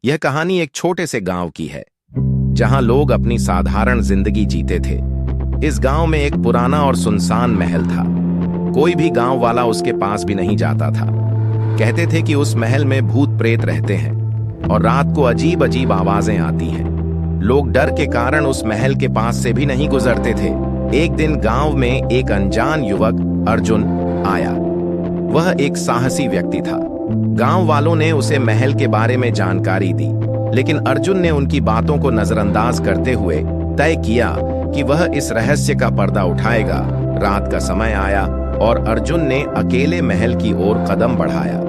यह कहानी एक छोटे से गांव की है जहां लोग अपनी साधारण जिंदगी जीते थे। इस गांव में एक पुराना और सुनसान महल था। कोई भी गांव वाला उसके पास भी नहीं जाता था। कहते थे कि उस महल में भूत प्रेत रहते हैं और रात को अजीब अजीब आवाजें आती हैं। लोग डर के कारण उस महल के पास से भी नहीं गुजरते थे। एक दिन गांव में एक अनजान युवक अर्जुन आया। वह एक साहसी व्यक्ति था। गांव वालों ने उसे महल के बारे में जानकारी दी, लेकिन अर्जुन ने उनकी बातों को नजरअंदाज करते हुए तय किया कि वह इस रहस्य का पर्दा उठाएगा। रात का समय आया और अर्जुन ने अकेले महल की ओर कदम बढ़ाया।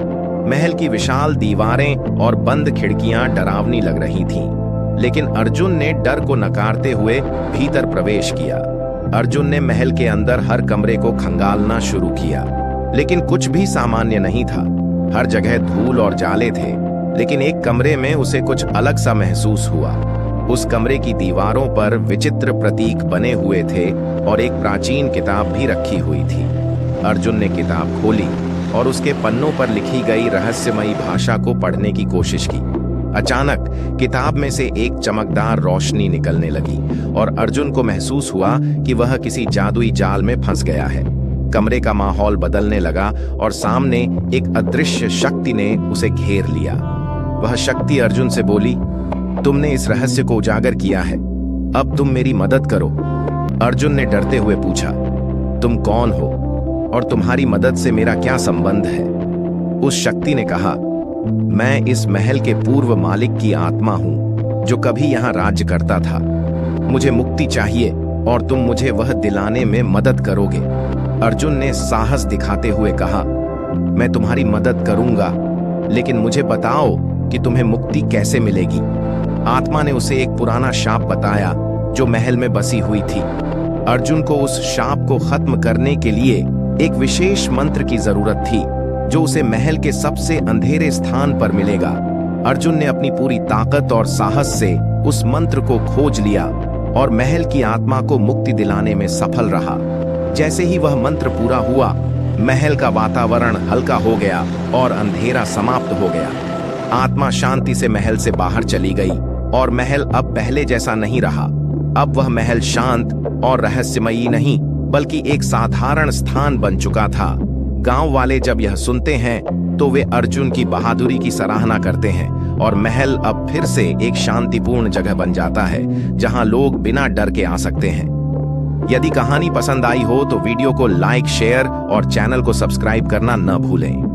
महल की विशाल दीवारें और बंद खिड़कियां डरावनी लग रही थीं, लेकिन अर्जुन ने डर को नकारते हुए भीतर प्रवेश किया। अर्जुन ने महल के अंदर हर कमरे को खंगालना शुरू किया, लेकिन कुछ भी सामान्य नहीं था। हर जगह धूल और जाले थे, लेकिन एक कमरे में उसे कुछ अलग सा महसूस हुआ। उस कमरे की दीवारों पर विचित्र प्रतीक बने हुए थे और एक प्राचीन किताब भी रखी हुई थी। अर्जुन ने किताब खोली और उसके पन्नों पर लिखी गई रहस्यमयी भाषा को पढ़ने की कोशिश की। अचानक किताब में से एक चमकदार रोशनी निकलने लगी और अर्जुन को महसूस हुआ कि वह किसी जादुई जाल में फंस गया है। कमरे का माहौल बदलने लगा और सामने एक अदृश्य शक्ति ने उसे घेर लिया। वह शक्ति अर्जुन से बोली, तुमने इस रहस्य को उजागर किया है, अब तुम मेरी मदद करो। अर्जुन ने डरते हुए पूछा, तुम कौन हो और तुम्हारी मदद से मेरा क्या संबंध है? उस शक्ति ने कहा, मैं इस महल के पूर्व मालिक की आत्मा हूं जो कभी यहां राज्य करता था। मुझे मुक्ति चाहिए और तुम मुझे वह दिलाने में मदद करोगे। अर्जुन ने साहस दिखाते हुए कहा, मैं तुम्हारी मदद करूंगा, लेकिन मुझे बताओ कि तुम्हें मुक्ति कैसे मिलेगी। आत्मा ने उसे एक पुराना शाप बताया जो महल में बसी हुई थी। अर्जुन को उस शाप को खत्म करने के लिए एक विशेष मंत्र की जरूरत थी जो उसे महल के सबसे अंधेरे स्थान पर मिलेगा। अर्जुन ने अपनी पूरी ताकत और साहस से उस मंत्र को खोज लिया और महल की आत्मा को मुक्ति दिलाने में सफल रहा। जैसे ही वह मंत्र पूरा हुआ, महल का वातावरण हल्का हो गया और अंधेरा समाप्त हो गया। आत्मा शांति से महल से बाहर चली गई और महल अब पहले जैसा नहीं रहा। अब वह महल शांत और रहस्यमयी नहीं, बल्कि एक साधारण स्थान बन चुका था। गांव वाले जब यह सुनते हैं तो वे अर्जुन की बहादुरी की सराहना करते हैं और महल अब फिर से एक शांतिपूर्ण जगह बन जाता है जहां लोग बिना डर के आ सकते हैं। यदि कहानी पसंद आई हो तो वीडियो को लाइक, शेयर और चैनल को सब्सक्राइब करना न भूलें।